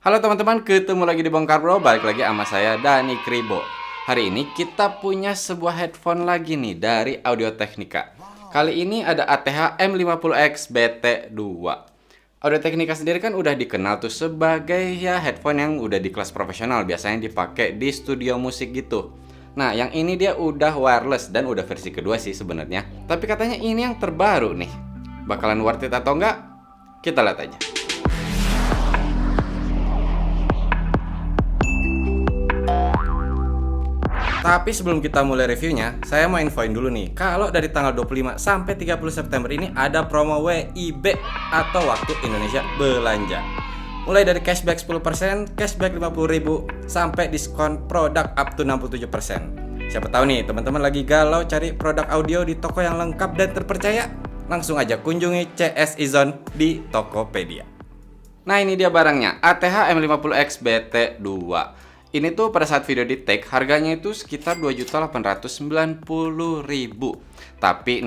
Halo teman-teman, ketemu lagi di Bongkar Bro, balik lagi sama saya Dani Kribo. Hari ini kita punya sebuah headphone lagi nih dari Audio Technica. Kali ini ada ATH M50X BT2. Audio Technica sendiri kan udah dikenal tuh sebagai ya headphone yang udah di kelas profesional, biasanya dipakai di studio musik gitu. Nah, yang ini dia udah wireless dan udah versi kedua sih sebenarnya. Tapi katanya ini yang terbaru nih. Bakalan worth it atau enggak? Kita lihat aja. Tapi sebelum kita mulai reviewnya, saya mau infoin dulu nih, kalau dari tanggal 25 sampai 30 September ini ada promo WIB atau Waktu Indonesia Belanja. Mulai dari cashback 10%, cashback 50.000, sampai diskon produk up to 67%. Siapa tahu nih, teman-teman lagi galau cari produk audio di toko yang lengkap dan terpercaya? Langsung aja kunjungi CS Izon di Tokopedia. Nah, ini dia barangnya, ATH M50X BT2. Ini tuh pada saat video di tag harganya itu sekitar 2.890.000. Tapi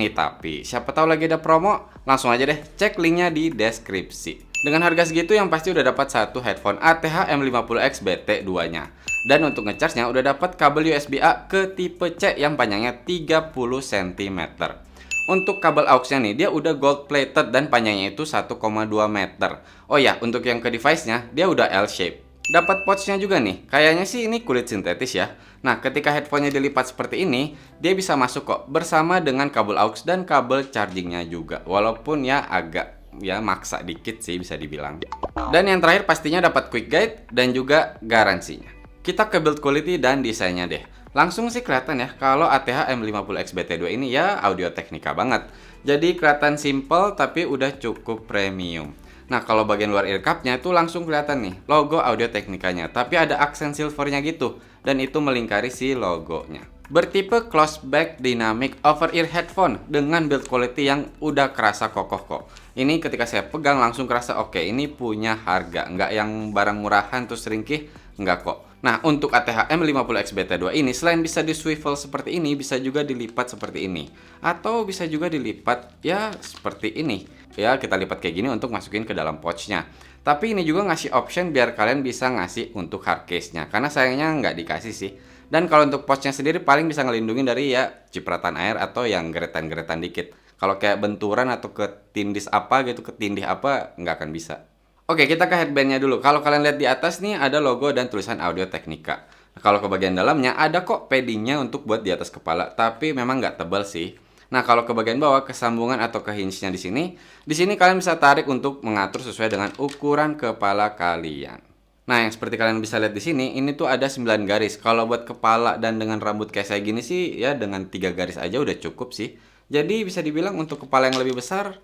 siapa tahu lagi ada promo, langsung aja deh cek linknya di deskripsi. Dengan harga segitu yang pasti udah dapat satu headphone ATH M50X BT2-nya. Dan untuk ngecharge-nya udah dapat kabel USB-A ke tipe C yang panjangnya 30 cm. Untuk kabel aux-nya nih, dia udah gold plated dan panjangnya itu 1,2 meter. Oh ya, untuk yang ke device-nya, dia udah L-shape. Dapat pouch-nya juga nih, kayaknya sih ini kulit sintetis ya. Nah, ketika headphone-nya dilipat seperti ini, dia bisa masuk kok bersama dengan kabel aux dan kabel charging-nya juga. Walaupun ya agak maksa dikit sih bisa dibilang. Dan yang terakhir pastinya dapat quick guide dan juga garansinya. Kita ke build quality dan desainnya deh. Langsung sih kelihatan ya kalau ATH M50X BT2 ini ya Audio Technica banget. Jadi kelihatan simple tapi udah cukup premium. Nah, kalau bagian luar ear cup-nya itu langsung kelihatan nih logo Audio Technica-nya, tapi ada aksen silvernya gitu, dan itu melingkari si logonya. Bertipe close back dynamic over ear headphone dengan build quality yang udah kerasa kokoh kok. Ini ketika saya pegang langsung kerasa oke, ini punya harga, nggak yang barang murahan terus ringkih, nggak kok. Nah, untuk ATH M50X BT2 ini selain bisa di swivel seperti ini, bisa juga dilipat seperti ini, atau bisa juga dilipat ya seperti ini. Ya, kita lipat kayak gini untuk masukin ke dalam pouch-nya. Tapi ini juga ngasih option biar kalian bisa ngasih untuk hard case-nya, karena sayangnya nggak dikasih sih. Dan kalau untuk pouch-nya sendiri paling bisa ngelindungin dari ya cipratan air atau yang geretan-geretan dikit. Kalau kayak benturan atau ketindih apa gitu, ketindih apa, nggak akan bisa. Oke, kita ke headband-nya dulu. Kalau kalian lihat di atas nih ada logo dan tulisan Audio Technica. Nah, kalau ke bagian dalamnya ada kok padding-nya untuk buat di atas kepala, tapi memang nggak tebal sih. Nah, kalau ke bagian bawah, kesambungan atau ke hinge-nya di sini kalian bisa tarik untuk mengatur sesuai dengan ukuran kepala kalian. Nah, yang seperti kalian bisa lihat di sini, ini tuh ada 9 garis. Kalau buat kepala dan dengan rambut kayak saya gini sih, ya dengan 3 garis aja udah cukup sih. Jadi bisa dibilang untuk kepala yang lebih besar,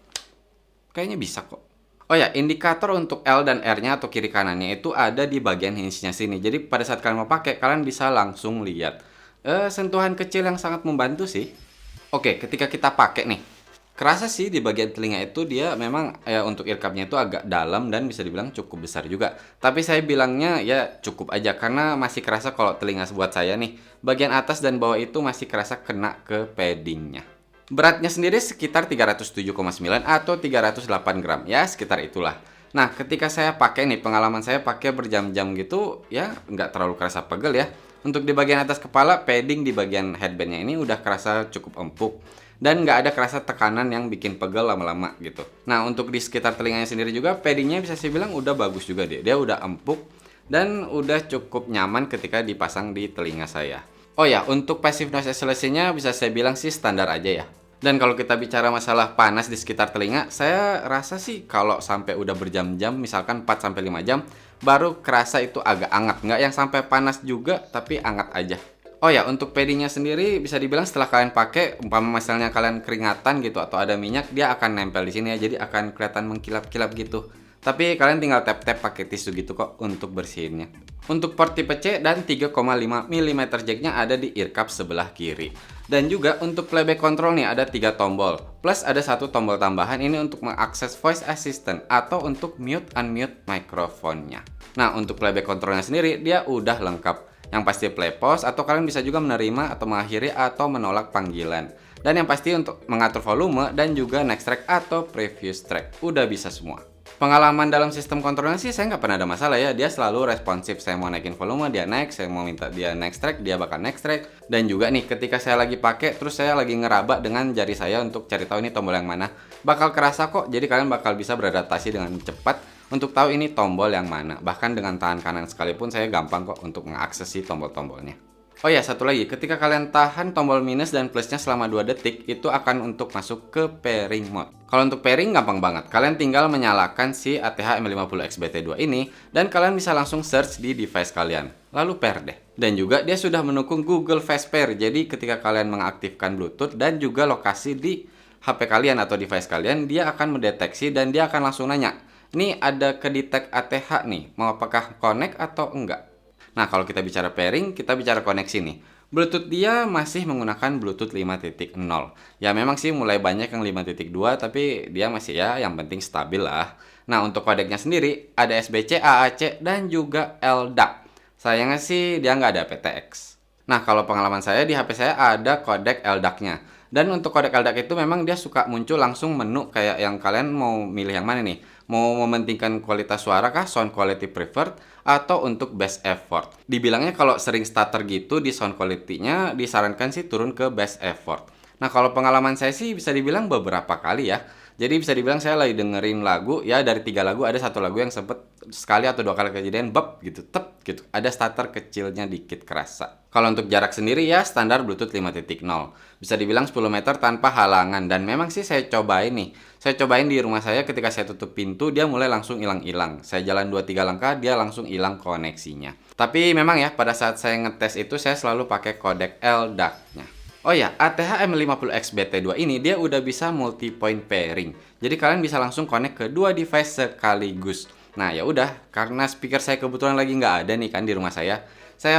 kayaknya bisa kok. Oh ya, indikator untuk L dan R-nya atau kiri kanannya itu ada di bagian hinge-nya sini. Jadi pada saat kalian mau pakai, kalian bisa langsung lihat. Sentuhan kecil yang sangat membantu sih. Oke, ketika kita pakai nih, kerasa sih di bagian telinga itu dia memang ya untuk ear cup-nya itu agak dalam dan bisa dibilang cukup besar juga. Tapi saya bilangnya ya cukup aja karena masih kerasa kalau telinga buat saya nih, bagian atas dan bawah itu masih kerasa kena ke paddingnya. Beratnya sendiri sekitar 307,9 atau 308 gram, ya sekitar itulah. Nah, ketika saya pakai nih, pengalaman saya pakai berjam-jam gitu, ya nggak terlalu kerasa pegel ya. Untuk di bagian atas kepala, padding di bagian headbandnya ini udah kerasa cukup empuk. Dan nggak ada kerasa tekanan yang bikin pegel lama-lama gitu. Nah, untuk di sekitar telinganya sendiri juga, paddingnya bisa saya bilang udah bagus juga deh. Dia udah empuk dan udah cukup nyaman ketika dipasang di telinga saya. Oh ya, untuk passive noise isolation-nya bisa saya bilang sih standar aja ya. Dan kalau kita bicara masalah panas di sekitar telinga, saya rasa sih kalau sampai udah berjam-jam, misalkan 4-5 jam, baru kerasa itu agak hangat. Nggak yang sampai panas juga, tapi hangat aja. Oh ya, untuk paddingnya sendiri bisa dibilang setelah kalian pakai, umpama misalnya kalian keringatan gitu atau ada minyak, dia akan nempel di sini ya, jadi akan kelihatan mengkilap-kilap gitu. Tapi kalian tinggal tap-tap pakai tisu gitu kok untuk bersihinnya. Untuk port tipe C dan 3,5 mm jacknya ada di ear cup sebelah kiri. Dan juga untuk playback control nih ada 3 tombol. Plus ada 1 tombol tambahan ini untuk mengakses voice assistant atau untuk mute unmute mikrofonnya. Nah, untuk playback controlnya sendiri dia udah lengkap. Yang pasti play pause atau kalian bisa juga menerima atau mengakhiri atau menolak panggilan. Dan yang pasti untuk mengatur volume dan juga next track atau previous track. Udah bisa semua. Pengalaman dalam sistem kontrolnya sih saya nggak pernah ada masalah ya. Dia selalu responsif. Saya mau naikin volume, dia naik. Saya mau minta dia next track, dia bakal next track. Dan juga nih, ketika saya lagi pakai, terus saya lagi ngeraba dengan jari saya untuk cari tahu ini tombol yang mana, bakal kerasa kok. Jadi kalian bakal bisa beradaptasi dengan cepat untuk tahu ini tombol yang mana. Bahkan dengan tangan kanan sekalipun saya gampang kok untuk mengakses si tombol-tombolnya. Oh ya, satu lagi, ketika kalian tahan tombol minus dan plusnya selama 2 detik, itu akan untuk masuk ke pairing mode. Kalau untuk pairing gampang banget, kalian tinggal menyalakan si ATH M50X-BT2 ini, dan kalian bisa langsung search di device kalian. Lalu pair deh. Dan juga dia sudah mendukung Google Fast Pair, jadi ketika kalian mengaktifkan Bluetooth dan juga lokasi di HP kalian atau device kalian, dia akan mendeteksi dan dia akan langsung nanya, ini ada kedetek ATH nih, mau apakah connect atau enggak? Nah, kalau kita bicara pairing, kita bicara koneksi nih. Bluetooth dia masih menggunakan Bluetooth 5.0. Ya memang sih mulai banyak yang 5.2, tapi dia masih ya yang penting stabil lah. Nah, untuk kodeknya sendiri, ada SBC, AAC, dan juga LDAC. Sayangnya sih dia nggak ada PTX. Nah, kalau pengalaman saya di HP saya ada kodek LDAC-nya. Dan untuk kodek LDAC itu memang dia suka muncul langsung menu kayak yang kalian mau milih yang mana nih. Mau mementingkan kualitas suara kah, sound quality preferred, atau untuk best effort. Dibilangnya kalau sering stutter gitu di sound quality-nya disarankan sih turun ke best effort. Nah, kalau pengalaman saya sih bisa dibilang beberapa kali ya. Jadi bisa dibilang saya lagi dengerin lagu, ya dari 3 lagu ada satu lagu yang sempet sekali atau 2 kali kejadian bep gitu, tep gitu. Ada stutter kecilnya dikit kerasa. Kalau untuk jarak sendiri ya standar Bluetooth 5.0. Bisa dibilang 10 meter tanpa halangan, dan memang sih saya cobain nih. Saya cobain di rumah saya ketika saya tutup pintu dia mulai langsung hilang-hilang. Saya jalan 2-3 langkah dia langsung hilang koneksinya. Tapi memang ya pada saat saya ngetes itu saya selalu pakai kodek LDAC-nya. Oh ya, ATH M50X-BT2 ini dia udah bisa multi-point pairing. Jadi kalian bisa langsung connect ke 2 device sekaligus. Nah ya udah, karena speaker saya kebetulan lagi nggak ada nih kan di rumah saya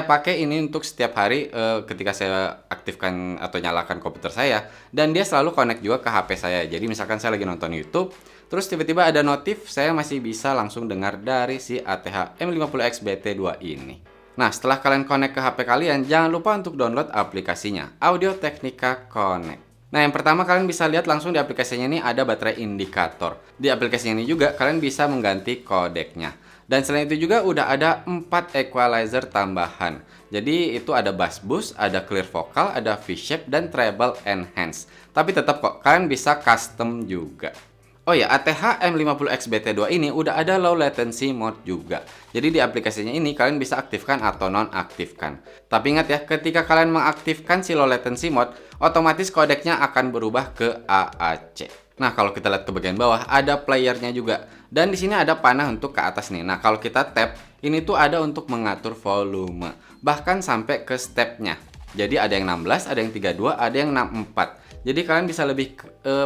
pakai ini untuk setiap hari ketika saya aktifkan atau nyalakan komputer saya. Dan dia selalu connect juga ke HP saya. Jadi misalkan saya lagi nonton YouTube, terus tiba-tiba ada notif, saya masih bisa langsung dengar dari si ATH M50X-BT2 ini. Nah, setelah kalian connect ke HP kalian, jangan lupa untuk download aplikasinya, Audio Technica Connect. Nah, yang pertama kalian bisa lihat langsung di aplikasinya ini ada baterai indikator. Di aplikasinya ini juga kalian bisa mengganti kodeknya. Dan selain itu juga udah ada 4 equalizer tambahan. Jadi itu ada bass boost, ada clear vocal, ada V-shape, dan treble enhance. Tapi tetap kok, kalian bisa custom juga. Oh ya, ATH M50X-BT2 ini udah ada low latency mode juga. Jadi di aplikasinya ini kalian bisa aktifkan atau nonaktifkan. Tapi ingat ya, ketika kalian mengaktifkan si low latency mode, otomatis kodeknya akan berubah ke AAC. Nah, kalau kita lihat ke bagian bawah, ada playernya juga. Dan di sini ada panah untuk ke atas nih. Nah, kalau kita tap, ini tuh ada untuk mengatur volume. Bahkan sampai ke stepnya. Jadi ada yang 16, ada yang 32, ada yang 64. Jadi kalian bisa lebih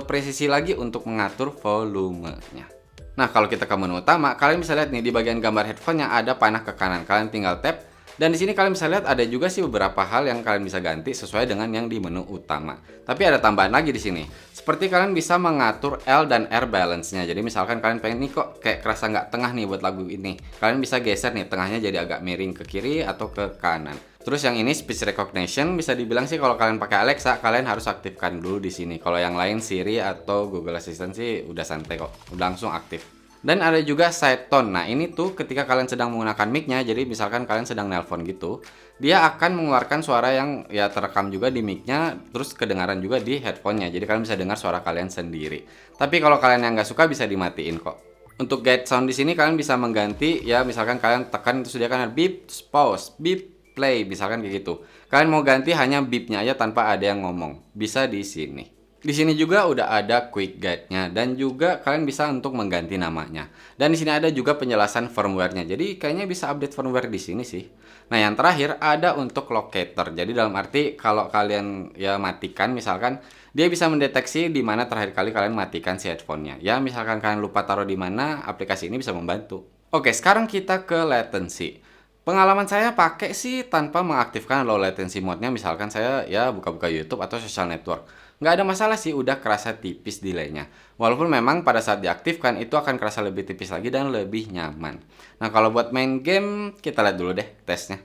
presisi lagi untuk mengatur volumenya. Nah, kalau kita ke menu utama, kalian bisa lihat nih di bagian gambar headphone-nya ada panah ke kanan. Kalian tinggal tap. Dan di sini kalian bisa lihat ada juga sih beberapa hal yang kalian bisa ganti sesuai dengan yang di menu utama. Tapi ada tambahan lagi di sini. Seperti kalian bisa mengatur L dan R balance-nya. Jadi misalkan kalian pengen nih kok kayak kerasa nggak tengah nih buat lagu ini. Kalian bisa geser nih tengahnya jadi agak miring ke kiri atau ke kanan. Terus yang ini speech recognition bisa dibilang sih kalau kalian pakai Alexa kalian harus aktifkan dulu di sini. Kalau yang lain Siri atau Google Assistant sih udah santai kok, udah langsung aktif. Dan ada juga side tone. Nah, ini tuh ketika kalian sedang menggunakan mic-nya, jadi misalkan kalian sedang nelpon gitu, dia akan mengeluarkan suara yang ya terekam juga di mic-nya, terus kedengaran juga di headphone-nya. Jadi kalian bisa dengar suara kalian sendiri. Tapi kalau kalian yang nggak suka bisa dimatiin kok. Untuk guide sound di sini kalian bisa mengganti ya, misalkan kalian tekan terus dia akan beep, pause, beep, play, misalkan kayak gitu. Kalian mau ganti hanya beep-nya aja tanpa ada yang ngomong. Bisa di sini. Di sini juga udah ada quick guide-nya dan juga kalian bisa untuk mengganti namanya. Dan di sini ada juga penjelasan firmware-nya. Jadi kayaknya bisa update firmware di sini sih. Nah, yang terakhir ada untuk locator. Jadi dalam arti kalau kalian ya matikan misalkan dia bisa mendeteksi di mana terakhir kali kalian matikan si headphone-nya. Ya, misalkan kalian lupa taruh di mana, aplikasi ini bisa membantu. Oke, sekarang kita ke latency. Pengalaman saya pakai sih tanpa mengaktifkan low latency mode-nya, misalkan saya ya buka-buka YouTube atau social network. Nggak ada masalah sih, udah kerasa tipis delay-nya. Walaupun memang pada saat diaktifkan itu akan kerasa lebih tipis lagi dan lebih nyaman. Nah, kalau buat main game, kita lihat dulu deh tesnya.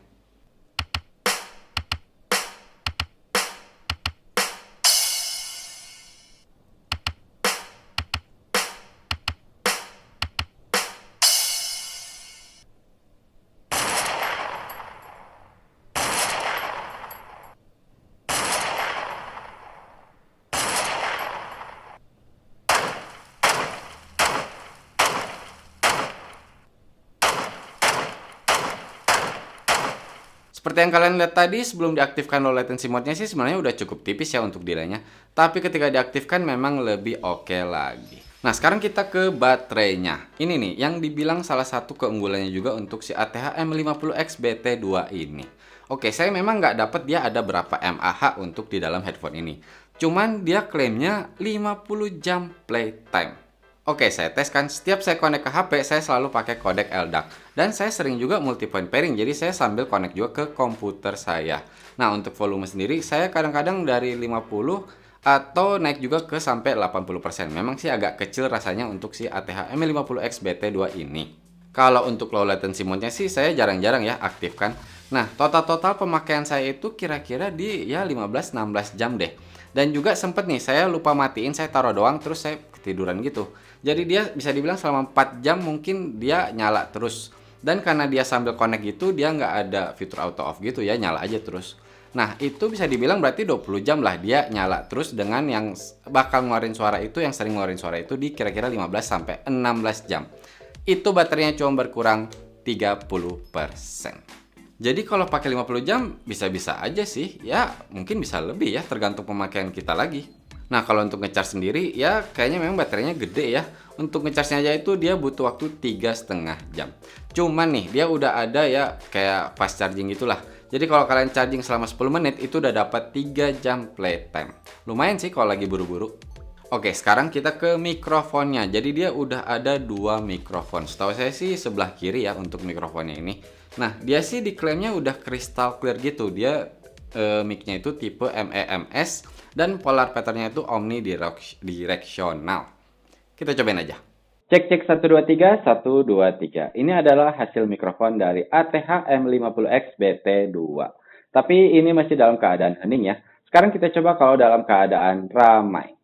Seperti yang kalian lihat tadi, sebelum diaktifkan low latency mode-nya sih sebenarnya udah cukup tipis ya untuk delaynya. Tapi ketika diaktifkan memang lebih oke lagi. Nah, sekarang kita ke baterainya. Ini nih, yang dibilang salah satu keunggulannya juga untuk si ATH M50X BT2 ini. Oke, saya memang nggak dapet dia ada berapa mAh untuk di dalam headphone ini. Cuman dia klaimnya 50 jam playtime. Oke, saya tes kan. Setiap saya connect ke HP, saya selalu pakai kodek LDAC. Dan saya sering juga multi-point pairing, jadi saya sambil connect juga ke komputer saya. Nah, untuk volume sendiri, saya kadang-kadang dari 50 atau naik juga ke sampai 80%. Memang sih agak kecil rasanya untuk si ATH M50X BT2 ini. Kalau untuk low latency mode-nya sih, saya jarang-jarang ya aktifkan. Nah, total-total pemakaian saya itu kira-kira di ya 15-16 jam deh. Dan juga sempet nih, saya lupa matiin, saya taruh doang, terus saya ketiduran gitu. Jadi dia bisa dibilang selama 4 jam mungkin dia nyala terus. Dan karena dia sambil connect gitu, dia nggak ada fitur auto off gitu ya, nyala aja terus. Nah, itu bisa dibilang berarti 20 jam lah dia nyala terus dengan yang bakal ngeluarin suara itu, yang sering ngeluarin suara itu di kira-kira 15-16 jam. Itu baterainya cuma berkurang 30%. Jadi kalau pakai 50 jam bisa-bisa aja sih, ya mungkin bisa lebih ya tergantung pemakaian kita lagi. Nah, kalau untuk ngecharge sendiri ya kayaknya memang baterainya gede ya. Untuk ngecharge-nya aja itu dia butuh waktu 3,5 jam. Cuman nih dia udah ada ya kayak fast charging gitulah. Jadi kalau kalian charging selama 10 menit itu udah dapat 3 jam playtime. Lumayan sih kalau lagi buru-buru. Oke, sekarang kita ke mikrofonnya. Jadi dia udah ada 2 mikrofon. Setahu saya sih sebelah kiri ya untuk mikrofonnya ini. Nah, dia sih diklaimnya udah crystal clear gitu. Dia mic-nya itu tipe MEMS dan polar pattern-nya itu omnidirectional. Kita cobain aja. Cek cek 123 123. Ini adalah hasil mikrofon dari ATH M50X BT2. Tapi ini masih dalam keadaan hening ya. Sekarang kita coba kalau dalam keadaan ramai.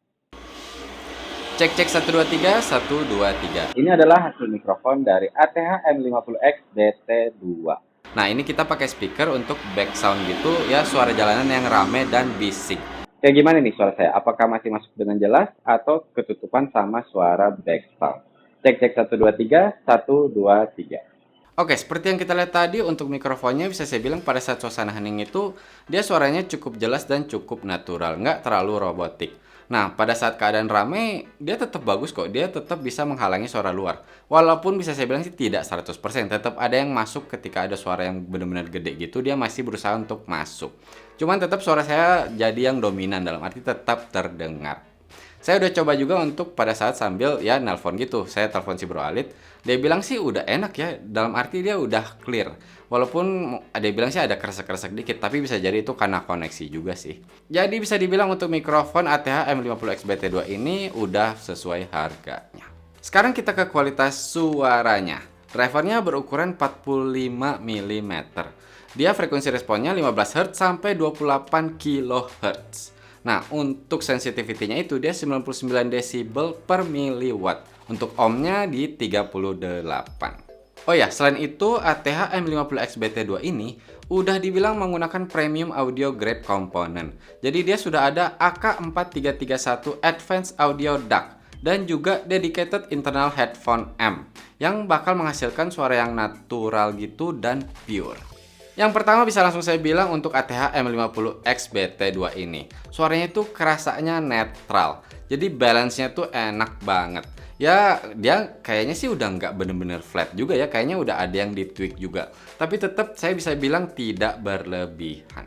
Cek cek 123 123. Ini adalah hasil mikrofon dari ATH M50X BT2. Nah, ini kita pakai speaker untuk back sound gitu ya, suara jalanan yang rame dan bisik. Kayak gimana nih suara saya? Apakah masih masuk dengan jelas atau ketutupan sama suara back sound? Cek cek 123 123. Oke, seperti yang kita lihat tadi untuk mikrofonnya bisa saya bilang pada saat suasana hening itu dia suaranya cukup jelas dan cukup natural, nggak terlalu robotik. Nah, pada saat keadaan ramai, dia tetap bagus kok. Dia tetap bisa menghalangi suara luar. Walaupun bisa saya bilang sih tidak 100%. Tetap ada yang masuk ketika ada suara yang benar-benar gede gitu. Dia masih berusaha untuk masuk. Cuman tetap suara saya jadi yang dominan. Dalam arti tetap terdengar. Saya udah coba juga untuk pada saat sambil ya nelpon gitu. Saya telepon si Bro Alit. Dia bilang sih udah enak ya. Dalam arti dia udah clear. Walaupun ada yang bilang sih ada kresek-kresek dikit, tapi bisa jadi itu karena koneksi juga sih. Jadi bisa dibilang untuk mikrofon ATH M50X BT2 ini udah sesuai harganya. Sekarang kita ke kualitas suaranya. Drivernya berukuran 45 mm. Dia frekuensi responnya 15 Hz sampai 28 kHz. Nah, untuk sensitivity-nya itu dia 99 decibel per miliwatt. Untuk ohmnya di 38. Oh ya, selain itu ATH M50X BT2 ini udah dibilang menggunakan premium audio grade component. Jadi dia sudah ada AK4331 Advanced Audio DAC dan juga dedicated internal headphone amp yang bakal menghasilkan suara yang natural gitu dan pure. Yang pertama bisa langsung saya bilang untuk ATH M50X BT2 ini. Suaranya itu kerasanya netral. Jadi balance-nya tuh enak banget. Ya, dia kayaknya sih udah nggak bener-bener flat juga ya. Kayaknya udah ada yang di-tweak juga. Tapi tetap saya bisa bilang tidak berlebihan.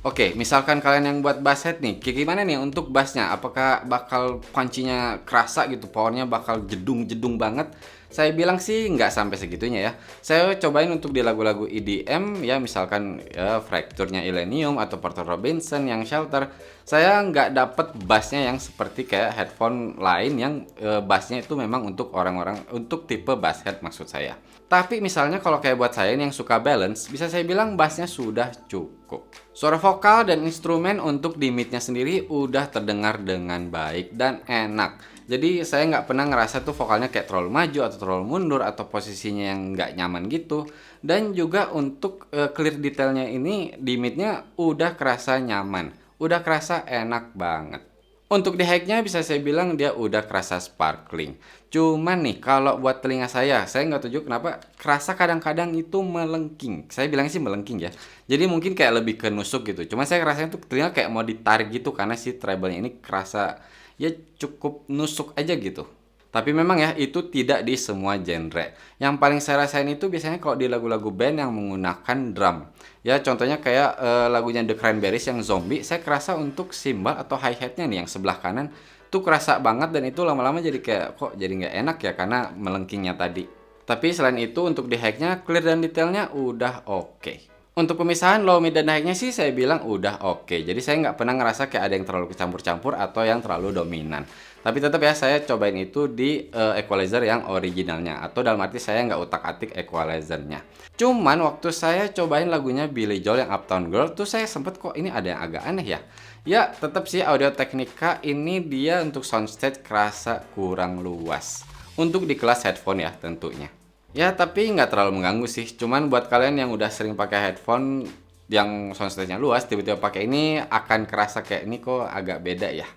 Oke, misalkan kalian yang buat bass head nih, gimana nih untuk bassnya? Apakah bakal kuncinya kerasa gitu, powernya bakal jedung-jedung banget? Saya bilang sih nggak sampai segitunya ya. Saya cobain untuk di lagu-lagu EDM ya, misalkan ya Fracture-nya Illenium atau Porter Robinson yang Shelter. Saya nggak dapet bassnya yang seperti kayak headphone lain yang bassnya itu memang untuk orang-orang, untuk tipe bass head maksud saya. Tapi misalnya kalau kayak buat saya yang suka balance, bisa saya bilang bassnya sudah cukup. Suara vokal dan instrumen untuk di mid-nya sendiri udah terdengar dengan baik dan enak. Jadi saya nggak pernah ngerasa tuh vokalnya kayak terlalu maju atau terlalu mundur atau posisinya yang nggak nyaman gitu. Dan juga untuk clear detailnya ini di mid-nya udah kerasa nyaman, udah kerasa enak banget. Untuk di high-nya bisa saya bilang dia udah kerasa sparkling. Cuman nih kalau buat telinga saya nggak tahu kenapa kerasa kadang-kadang itu melengking. Saya bilangnya sih melengking ya. Jadi mungkin kayak lebih ke nusuk gitu. Cuma saya rasanya tuh telinga kayak mau ditarik gitu karena si treble-nya ini kerasa ya cukup nusuk aja gitu. Tapi memang ya itu tidak di semua genre. Yang paling saya rasain itu biasanya kalau di lagu-lagu band yang menggunakan drum. Ya contohnya kayak lagunya The Cranberries yang Zombie, saya kerasa untuk cymbal atau hi-hat-nya nih yang sebelah kanan tuh kerasa banget dan itu lama-lama jadi kayak kok jadi nggak enak ya karena melengkingnya tadi. Tapi selain itu untuk di high-nya clear dan detailnya udah oke. Untuk pemisahan low, mid, dan high-nya sih saya bilang udah oke. Jadi saya nggak pernah ngerasa kayak ada yang terlalu kecampur-campur atau yang terlalu dominan. Tapi tetap ya saya cobain itu di equalizer yang originalnya. Atau dalam arti saya nggak utak-atik equalizernya. Cuman waktu saya cobain lagunya Billy Joel yang Uptown Girl tuh saya sempet kok ini ada yang agak aneh ya. Ya tetap sih Audio Technica ini dia untuk soundstage kerasa kurang luas. Untuk di kelas headphone ya tentunya. Ya, tapi nggak terlalu mengganggu sih. Cuman buat kalian yang udah sering pakai headphone yang soundstage-nya luas, tiba-tiba pakai ini akan kerasa kayak ini kok agak beda ya.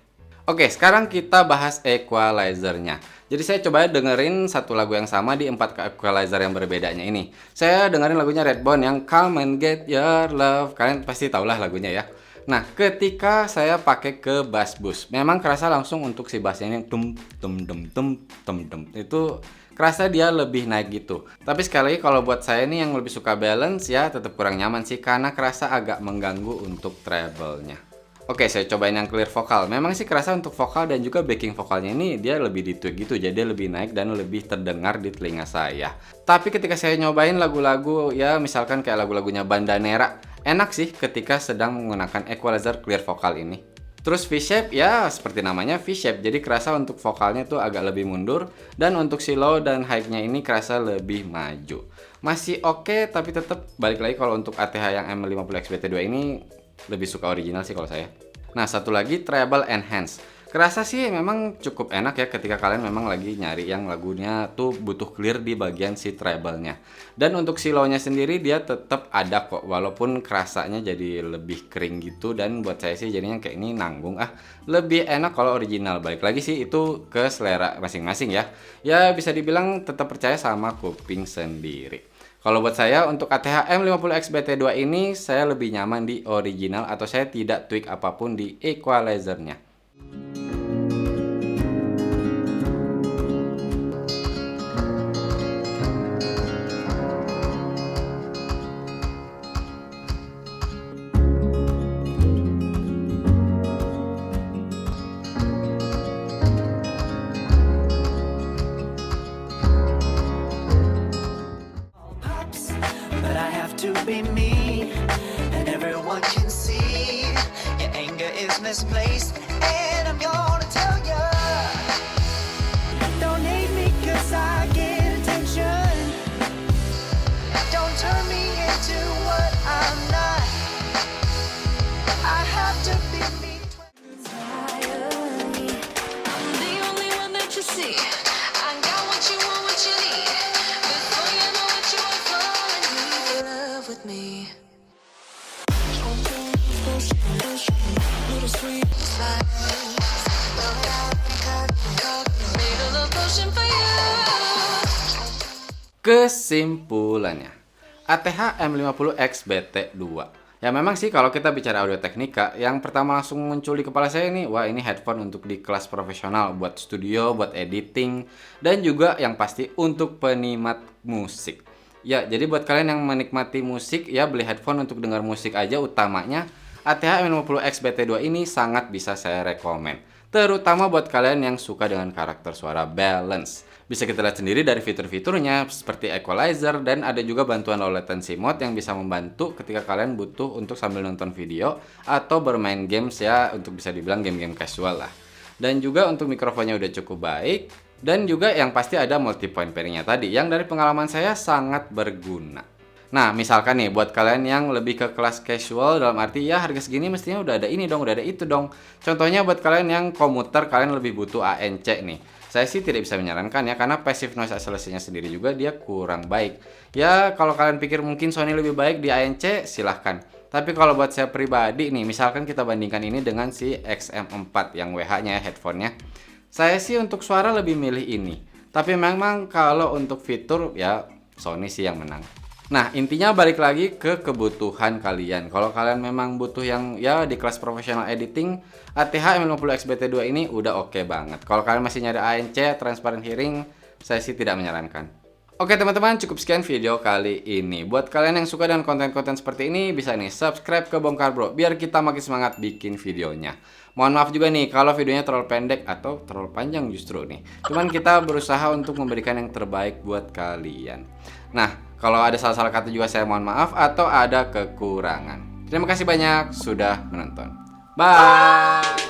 Oke, sekarang kita bahas equalizer-nya. Jadi saya coba dengerin satu lagu yang sama di 4 equalizer yang berbedanya ini. Saya dengerin lagunya Redbone yang Come and Get Your Love. Kalian pasti tahulah lagunya ya. Nah, ketika saya pakai ke bass boost, memang kerasa langsung untuk si bassnya yang tum tum tum tum tum tum itu kerasa dia lebih naik gitu. Tapi sekali lagi kalau buat saya nih yang lebih suka balance ya tetap kurang nyaman sih karena kerasa agak mengganggu untuk treble-nya. Oke, saya cobain yang clear vokal. Memang sih kerasa untuk vokal dan juga backing vokalnya ini dia lebih ditweak gitu, jadi dia lebih naik dan lebih terdengar di telinga saya. Tapi ketika saya nyobain lagu-lagu ya misalkan kayak lagu-lagunya Bandanera, enak sih ketika sedang menggunakan equalizer clear vokal ini. Terus V-shape ya seperti namanya V-shape, jadi kerasa untuk vokalnya tuh agak lebih mundur dan untuk si low dan high-nya ini kerasa lebih maju. Masih oke, tapi tetap balik lagi kalau untuk ATH yang M50XBT2 ini lebih suka original sih kalau saya. Nah, satu lagi treble enhance. Kerasa sih memang cukup enak ya ketika kalian memang lagi nyari yang lagunya tuh butuh clear di bagian si treble-nya. Dan untuk si low-nya sendiri dia tetap ada kok walaupun kerasanya jadi lebih kering gitu dan buat saya sih jadinya kayak ini nanggung lebih enak kalau original. Balik lagi sih itu ke selera masing-masing ya. Ya bisa dibilang tetap percaya sama kuping sendiri. Kalau buat saya untuk ATH M50XBT2 ini saya lebih nyaman di original atau saya tidak tweak apapun di equalizernya. But I have to be me, and everyone can see your anger is misplaced, and I'm gonna tell ya. Don't hate me 'cause I get attention. Don't turn me into what I'm not. I have to be me. I'm the only one that you see. I got what you want, what you need. Before you know what you want from me, love with me. Little sweet made a love potion for you. Kesimpulannya, ATH M50XBT2. Ya memang sih kalau kita bicara Audio Technica, yang pertama langsung muncul di kepala saya ini, wah ini headphone untuk di kelas profesional, buat studio, buat editing, dan juga yang pasti untuk penikmat musik. Ya, jadi buat kalian yang menikmati musik, ya beli headphone untuk dengar musik aja utamanya, ATH M50XBT2 ini sangat bisa saya rekomen. Terutama buat kalian yang suka dengan karakter suara balance. Bisa kita lihat sendiri dari fitur-fiturnya seperti equalizer dan ada juga bantuan low latency mode yang bisa membantu ketika kalian butuh untuk sambil nonton video atau bermain games ya untuk bisa dibilang game-game casual lah. Dan juga untuk mikrofonnya udah cukup baik dan juga yang pasti ada multi point pairingnya tadi yang dari pengalaman saya sangat berguna. Nah, misalkan nih buat kalian yang lebih ke kelas casual dalam arti ya harga segini mestinya udah ada ini dong, udah ada itu dong. Contohnya buat kalian yang komuter kalian lebih butuh ANC nih. Saya sih tidak bisa menyarankan ya karena passive noise isolation-nya sendiri juga dia kurang baik. Ya, kalau kalian pikir mungkin Sony lebih baik di ANC, silahkan. Tapi kalau buat saya pribadi nih, misalkan kita bandingkan ini dengan si XM4 yang WH-nya ya, headphone-nya. Saya sih untuk suara lebih milih ini. Tapi memang kalau untuk fitur ya Sony sih yang menang. Nah, intinya balik lagi ke kebutuhan kalian. Kalau kalian memang butuh yang ya di kelas profesional editing, ATH M50X BT2 ini udah oke banget. Kalau kalian masih nyari ANC, transparent hearing, saya sih tidak menyarankan. Oke teman-teman, cukup sekian video kali ini. Buat kalian yang suka dengan konten-konten seperti ini, bisa nih subscribe ke Bongkar Bro, biar kita makin semangat bikin videonya. Mohon maaf juga nih kalau videonya terlalu pendek atau terlalu panjang justru nih. Cuman kita berusaha untuk memberikan yang terbaik buat kalian. Nah, kalau ada salah-salah kata juga saya mohon maaf atau ada kekurangan. Terima kasih banyak sudah menonton. Bye!